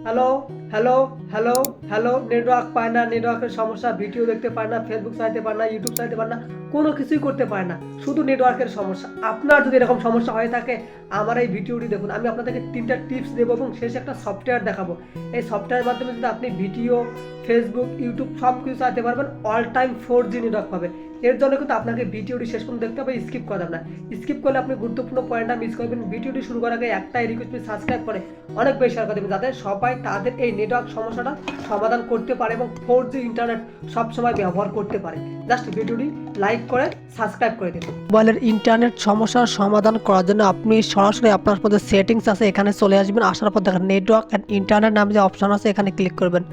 Hello, hello, hello, hello, network পায় না, নেটওয়ার্কের সমস্যা, ভিডিও দেখতে পায় না, ফেসবুক চালাতে পারে না, ইউটিউব চালাতে পারে না, কোনো কিছুই করতে পারে না, শুধু নেটওয়ার্কের সমস্যা। আপনার যদি এরকম সমস্যা হয়ে থাকে, আমার এই ভিডিওটি দেখুন। আমি আপনাদেরকে 3টা টিপস দেবো এবং শেষে একটা সফটওয়্যার দেখাবো। এই সফটওয়্যারের মাধ্যমে যদি আপনি ভিডিও, ফেসবুক, ইউটিউব সব কিছু চালাতে পারবেন, অল টাইম 4G নেটওয়ার্ক পাবে। এর জন্য কিন্তু আপনাকে ভিডিওটি শেষ পর্যন্ত দেখতে হবে, স্কিপ করা যাবে না। স্কিপ করলে আপনি গুরুত্বপূর্ণ পয়েন্টটা মিস করবেন। ভিডিওটি শুরু করার আগে একটাই রিকোয়েস্ট, প্লিজ সাবস্ক্রাইব করে অনেক বেশি শেয়ার করে দেবেন, যাতে সবাই তাদের এই নেটওয়ার্ক সমস্যাটা সমাধান করতে পারে এবং 4G ইন্টারনেট সবসময় ব্যবহার করতে পারে। জাস্ট ভিডিওটি লাইক করে সাবস্ক্রাইব করে দিন। মোবাইলের ইন্টারনেট সমস্যার সমাধান করার জন্য আপনি সরাসরি আপনার মধ্যে সেটিংস আছে, এখানে চলে আসবেন। আসার পর দেখেন নেটওয়ার্ক অ্যান্ড ইন্টারনেট নামে যে অপশন আছে, এখানে ক্লিক করবেন।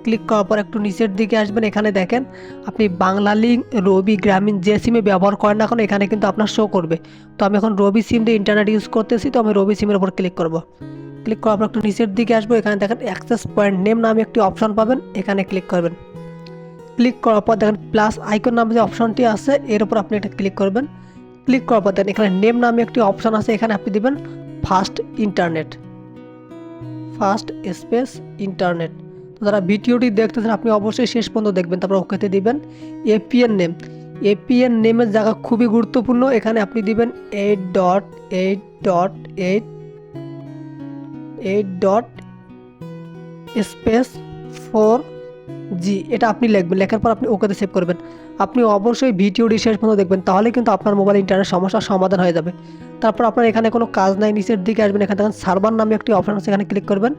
ক্লিক করার পর একটু নিচের দিকে আসবেন। এখানে দেখেন আপনি বাংলা লিঙ্ক, রবি, গ্রামীণ যে সিমে ব্যবহার করেন না এখন, এখানে কিন্তু আপনার শো করবে। তো আমি এখন রবি সিম দিয়ে ইন্টারনেট ইউজ করতেছি, তো আমি রবি সিমের উপর ক্লিক করব। ক্লিক করার পর একটু নিচের দিকে আসবো। এখানে দেখেন অ্যাক্সেস পয়েন্ট নেম নামে একটি অপশন পাবেন, এখানে ক্লিক করবেন। ক্লিক করার পর দেখেন প্লাস আইকন নামে যে অপশনটি আছে, এর উপর আপনি এটা ক্লিক করবেন। ক্লিক করার পর দেখেন এখানে নেম নামে একটি অপশন আছে, এখানে আপনি দিবেন fast internet, fast space internet. তো যারা ভিডিওটি দেখতেছেন আপনি অবশ্যই শেষ পর্যন্ত দেখবেন, তারপর ওকেতে দিবেন। এপিএন নেম, এপিএন নেমের জায়গা খুবই গুরুত্বপূর্ণ, এখানে আপনি দিবেন 8.8.8 স্পেস 4G, এটা আপনি লিখবেন। লেখার পর আপনি ওকেতে সেভ করবেন। আপনি অবশ্যই ভিডিওটি শেষ পর্যন্ত দেখবেন, তাহলে কিন্তু আপনার মোবাইল ইন্টারনেট সমস্যার সমাধান হয়ে যাবে। তারপর আপনার এখানে কোনো কাজ নাই, নিচের দিকে আসবেন, এখানে দেখেন সার্ভার নামে একটি অপশন আছে, এখানে ক্লিক করবেন।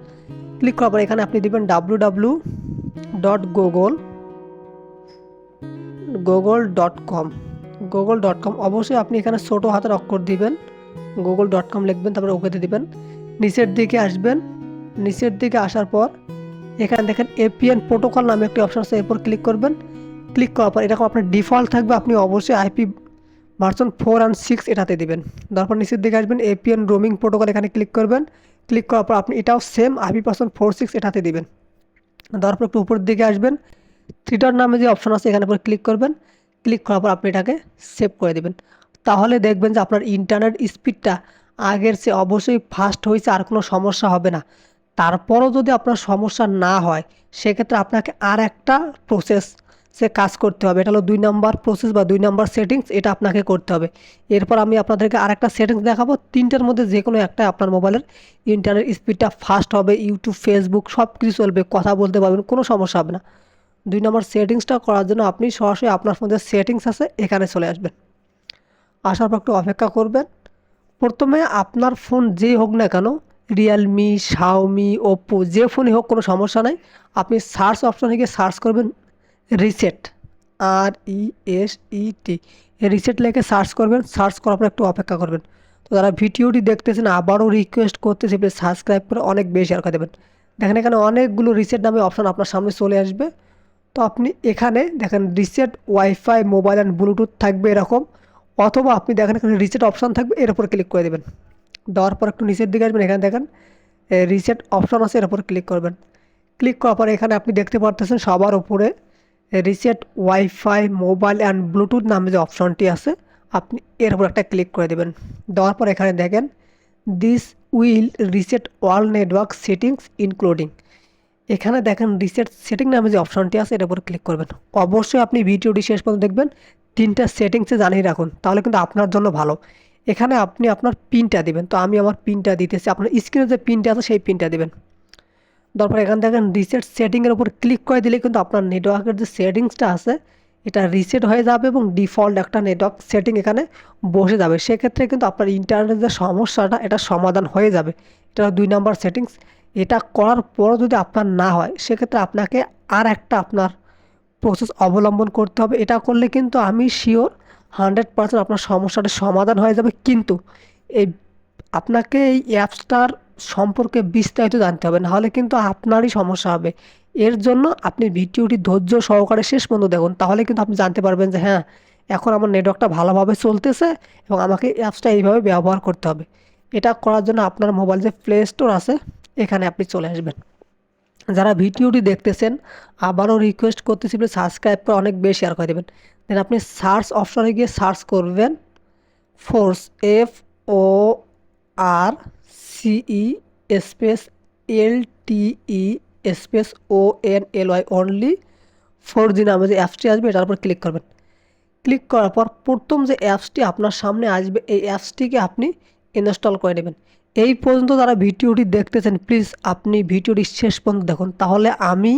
ক্লিক করার পর এখানে আপনি দিবেন www.google.com, google.com। অবশ্যই আপনি এখানে ছোটো হাতের অক্ষর দিবেন, google.com লিখবেন, তারপর ওকেতে দিবেন। নিচের দিকে আসবেন। নিচের দিকে আসার পর এখানে দেখেন এপিএন প্রোটোকল নামে একটি অপশন আছে, এরপর ক্লিক করবেন। ক্লিক করার পর এরকম আপনার ডিফল্ট থাকবে, আপনি অবশ্যই আইপি ভার্সন 4 and 6 এটাতে দিবেন। তারপর নিচের দিকে আসবেন, এপিএন রোমিং প্রোটোকল, এখানে ক্লিক করবেন। ক্লিক করার পর আপনি এটাও সেম আইপি ভার্সন 4.6 এটাতে দিবেন। তারপর একটু উপরের দিকে আসবেন, থ্রি ডট নামে যে অপশন আছে, এখানে পর ক্লিক করবেন। ক্লিক করার পর আপনি এটাকে সেভ করে দেবেন। তাহলে দেখবেন যে আপনার ইন্টারনেট স্পিডটা আগের চেয়ে অবশ্যই ফাস্ট হয়েছে, আর কোনো সমস্যা হবে না। তারপরও যদি আপনার সমস্যা না হয়, সেক্ষেত্রে আপনাকে আর একটা প্রসেস সে কাজ করতে হবে, এটা হলো 2 নাম্বার প্রসেস বা 2 নাম্বার সেটিংস, এটা আপনাকে করতে হবে। এরপর আমি আপনাদেরকে আরেকটা সেটিংস দেখাবো, 3টার মধ্যে যে কোনো একটা আপনার মোবাইলের ইন্টারনেট স্পিডটা ফাস্ট হবে, ইউটিউব, ফেসবুক সব কিছু চলবে, কথা বলতে পারবেন, কোনো সমস্যা হবে না। 2 নম্বর সেটিংসটা করার জন্য আপনি সরাসরি আপনার ফোনে সেটিংস আছে, এখানে চলে আসবেন। আসার পর একটু অপেক্ষা করবেন। প্রথমে আপনার ফোন যেই হোক না কেন, রিয়েলমি, শাওমি, ওপ্পো, যে ফোনই হোক কোনো সমস্যা নাই। আপনি সার্চ অপশনে গিয়ে সার্চ করবেন রিসেট, RESET, রিসেট লিখে সার্চ করবেন। সার্চ করার পর একটু অপেক্ষা করবেন। তো যারা ভিডিওটি দেখতেছেন আবারও রিকোয়েস্ট করতেছি, প্লিজ সাবস্ক্রাইব করে অনেক বেশি শেয়ার করে দেবেন। দেখেন এখানে অনেকগুলো রিসেট নামে অপশন আপনার সামনে চলে আসবে। তো আপনি এখানে দেখেন reset wifi, mobile and Bluetooth থাকবে এরকম, অথবা আপনি দেখেন এখানে রিসেট অপশন থাকবে, এর উপর ক্লিক করে দেবেন। দেওয়ার পর একটু নিচের দিকে আসবেন, এখানে দেখেন রিসেট অপশন আছে, এর উপর ক্লিক করবেন। ক্লিক করার পরে এখানে আপনি দেখতে পারতেছেন সবার উপরে reset wifi, mobile and Bluetooth নামে যে অপশনটি আছে, আপনি এর উপর একটা ক্লিক করে দেবেন। দেওয়ার পর এখানে দেখেন this will reset all network settings including, এখানে দেখেন রিসেট সেটিং নামে যে অপশনটি আছে, এর উপর ক্লিক করবেন। অবশ্যই আপনি ভিডিওটি শেষ পর্যন্ত দেখবেন, 3টা সেটিংসে জানিয়ে রাখুন, তাহলে কিন্তু আপনার জন্য ভালো। এখানে আপনি আপনার পিনটা দিবেন, তো আমি আমার পিনটা দিতেছি, আপনার স্ক্রিনে যে পিনটা আছে সেই পিনটা দিবেন। তারপর এখানে দেখেন রিসেট সেটিংয়ের উপর ক্লিক করে দিলে কিন্তু আপনার নেটওয়ার্কের যে সেটিংসটা আছে এটা রিসেট হয়ে যাবে এবং ডিফল্ট একটা নেটওয়ার্ক সেটিং এখানে বসে যাবে। সেক্ষেত্রে কিন্তু আপনার ইন্টারনেটের যে সমস্যাটা এটা সমাধান হয়ে যাবে। এটা 2 নাম্বার সেটিংস। এটা করার পরও যদি আপনার না হয়, সেক্ষেত্রে আপনাকে আর একটা আপনার প্রসেস অবলম্বন করতে হবে। এটা করলে কিন্তু আমি শিওর 100% আপনার সমস্যাটা সমাধান হয়ে যাবে। কিন্তু এই আপনাকে এই অ্যাপসটার সম্পর্কে বিস্তারিত জানতে হবে, নাহলে কিন্তু আপনারই সমস্যা হবে। এর জন্য আপনি ভিডিওটি ধৈর্য সহকারে শেষ পর্যন্ত দেখুন, তাহলে কিন্তু আপনি জানতে পারবেন যে হ্যাঁ, এখন আমার নেটওয়ার্কটা ভালোভাবে চলতেছে এবং আমাকে অ্যাপসটা এইভাবে ব্যবহার করতে হবে। এটা করার জন্য আপনার মোবাইল যে প্লে স্টোর আছে, এখানে আপনি চলে আসবেন। যারা ভিডিওটি দেখতেছেন আবারও রিকোয়েস্ট করতেছি, প্লিজ সাবস্ক্রাইব করে অনেক বেশি শেয়ার করে দেবেন। দেন আপনি সার্চ অপশনে গিয়ে সার্চ করবেন force, FORCE space LTE space ONLY only 4G নামে যে অ্যাপসটি আসবে এটার উপর ক্লিক করবেন। ক্লিক করার পর প্রথম যে অ্যাপসটি আপনার সামনে আসবে এই অ্যাপসটিকে আপনি ইনস্টল করে নেবেন। এই পর্যন্ত যারা ভিডিওটি দেখতেছেন প্লিজ আপনি ভিডিওটি শেষ পর্যন্ত দেখুন, তাহলে আমি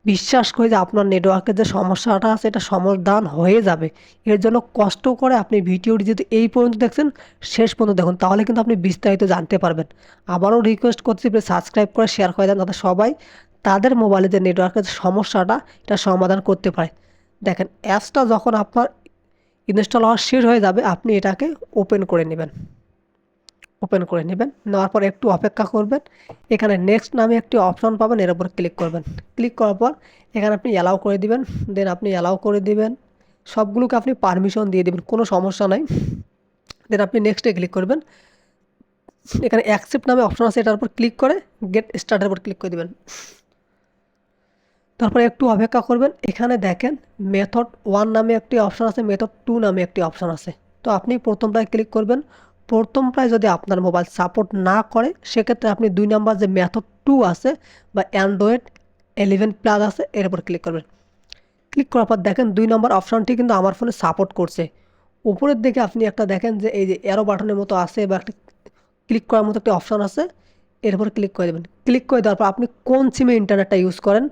বিশ্বাস করি যে আপনার নেটওয়ার্কের যে সমস্যাটা আছে এটা সমাধান হয়ে যাবে। এর জন্য কষ্ট করে আপনি ভিডিওটি যদি এই পর্যন্ত দেখছেন শেষ পর্যন্ত দেখুন, তাহলে কিন্তু আপনি বিস্তারিত জানতে পারবেন। আবারও রিকোয়েস্ট করছি প্লিজ সাবস্ক্রাইব করে শেয়ার করে দেন, যাতে সবাই তাদের মোবাইলে যে নেটওয়ার্কের যে সমস্যাটা এটা সমাধান করতে পারে। দেখেন অ্যাপসটা যখন আপনার ইনস্টল হওয়া শেষ হয়ে যাবে আপনি এটাকে ওপেন করে নেবেন। নেওয়ার পর একটু অপেক্ষা করবেন। এখানে নেক্সট নামে একটি অপশন পাবেন, এর উপর ক্লিক করবেন। ক্লিক করার পর এখানে আপনি অ্যালাউ করে দিবেন। দেন আপনি অ্যালাউ করে দিবেন, সবগুলোকে আপনি পারমিশন দিয়ে দিবেন, কোনো সমস্যা নাই। দেন আপনি নেক্সটে ক্লিক করবেন। এখানে অ্যাকসেপ্ট নামে অপশন আছে, এটার উপর ক্লিক করে গেট স্টার্টের উপর ক্লিক করে দিবেন। তারপরে একটু অপেক্ষা করবেন। এখানে দেখেন মেথড 1 নামে একটি অপশন আছে, মেথড 2 নামে একটি অপশন আছে। তো আপনি প্রথমটায় ক্লিক করবেন। প্রথমটায় যদি আপনার মোবাইল সাপোর্ট না করে সেক্ষেত্রে আপনি 2 নাম্বার যে মেথড 2 আছে বা অ্যান্ড্রয়েড 11 প্লাস আছে এর উপর ক্লিক করবেন। ক্লিক করার পর দেখেন 2 নম্বর অপশনটি কিন্তু আমার ফোনে সাপোর্ট করছে। উপরের দিকে আপনি একটা দেখেন যে এই যে অ্যারো বাটনের মতো আছে বা একটা ক্লিক করার মতো একটা অপশন আছে, এর উপর ক্লিক করে দেবেন। ক্লিক করে দেওয়ার পর আপনি কোন সিমে ইন্টারনেটটা ইউজ করেন,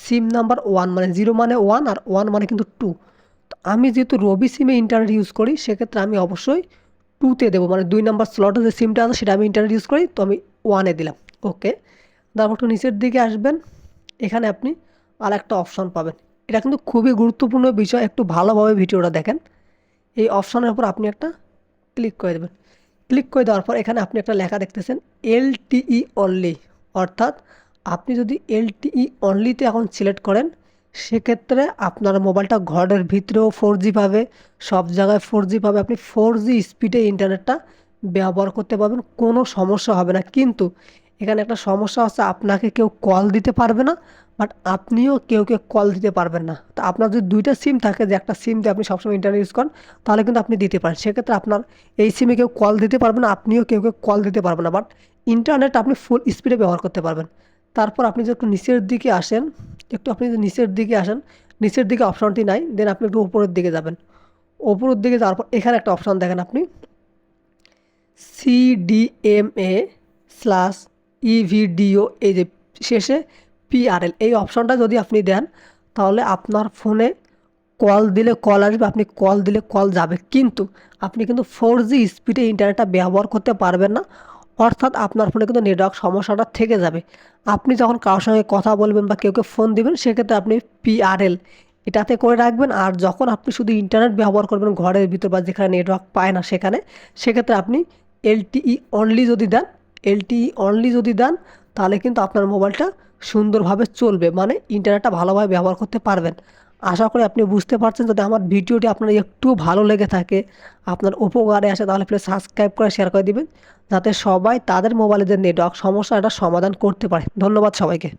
সিম নাম্বার 1 মানে 0 মানে 1 আর 1 মানে কিন্তু 2। তো আমি যেহেতু রবি সিমে ইন্টারনেট ইউজ করি সেক্ষেত্রে আমি অবশ্যই 2তে দেবো, মানে 2 নাম্বার স্লটে যে সিমটা আছে সেটা আমি ইন্টারনেট ইউজ করি, তো আমি 1-এ দিলাম। ওকে, তারপর একটু নিচের দিকে আসবেন। এখানে আপনি আর একটা অপশন পাবেন, এটা কিন্তু খুবই গুরুত্বপূর্ণ বিষয়, একটু ভালোভাবে ভিডিওটা দেখেন। এই অপশনের উপর আপনি একটা ক্লিক করে দেবেন। ক্লিক করে দেওয়ার পর এখানে আপনি একটা লেখা দেখতেছেন LTE অনলি, অর্থাৎ আপনি যদি LTE অনলিতে এখন সিলেক্ট করেন সেক্ষেত্রে আপনার মোবাইলটা ঘরের ভিতরেও 4G পাবে, সব জায়গায় 4G পাবে, আপনি 4G স্পিডে ইন্টারনেটটা ব্যবহার করতে পারবেন, কোনো সমস্যা হবে না। কিন্তু এখানে একটা সমস্যা হচ্ছে আপনাকে কেউ কল দিতে পারবে না, বাট আপনিও কেউ কল দিতে পারবেন না। তো আপনার যদি 2টা সিম থাকে, যে একটা সিম দিয়ে আপনি সবসময় ইন্টারনেট ইউজ করেন, তাহলে কিন্তু আপনি দিতে পারেন। সেক্ষেত্রে আপনার এই সিমে কেউ কল দিতে পারবে না, আপনিও কেউ কল দিতে পারবেন না, বাট ইন্টারনেট আপনি ফুল স্পিডে ব্যবহার করতে পারবেন। তারপর আপনি যদি একটু নিচের দিকে আসেন, নিচের দিকে অপশনটি নাই, দেন আপনি একটু উপরের দিকে যাবেন। উপরের দিকে যাওয়ার পর এখানে একটা অপশন দেখেন আপনি CDMA/EVDO, এই যে শেষে PRL, এই অপশনটা যদি আপনি দেন তাহলে আপনার ফোনে কল দিলে কল আসবে, আপনি কল দিলে কল যাবে, কিন্তু আপনি কিন্তু 4G স্পিডে ইন্টারনেটটা ব্যবহার করতে পারবেন না। অর্থাৎ আপনার ফোনে কিন্তু নেটওয়ার্ক সমস্যাটা থেকে যাবে। আপনি যখন কারোর সঙ্গে কথা বলবেন বা কেউ ফোন দিবেন সেক্ষেত্রে আপনি PRL এটাতে করে রাখবেন। আর যখন আপনি শুধু ইন্টারনেট ব্যবহার করবেন ঘরের ভিতর বা যেখানে নেটওয়ার্ক পায় না সেক্ষেত্রে আপনি LTE অনলি যদি দেন তাহলে কিন্তু আপনার মোবাইলটা সুন্দরভাবে চলবে, মানে ইন্টারনেটটা ভালোভাবে ব্যবহার করতে পারবেন। আশা করি আপনি বুঝতে পারছেন। যদি আমার ভিডিওটি আপনার একটু ভালো লেগে থাকে, আপনার উপকারে আসে, তাহলে প্লিজ সাবস্ক্রাইব করে শেয়ার করে দিবেন, যাতে সবাই তাদের মোবাইলে যে নেটওয়ার্ক সমস্যা এটা সমাধান করতে পারে। ধন্যবাদ সবাইকে।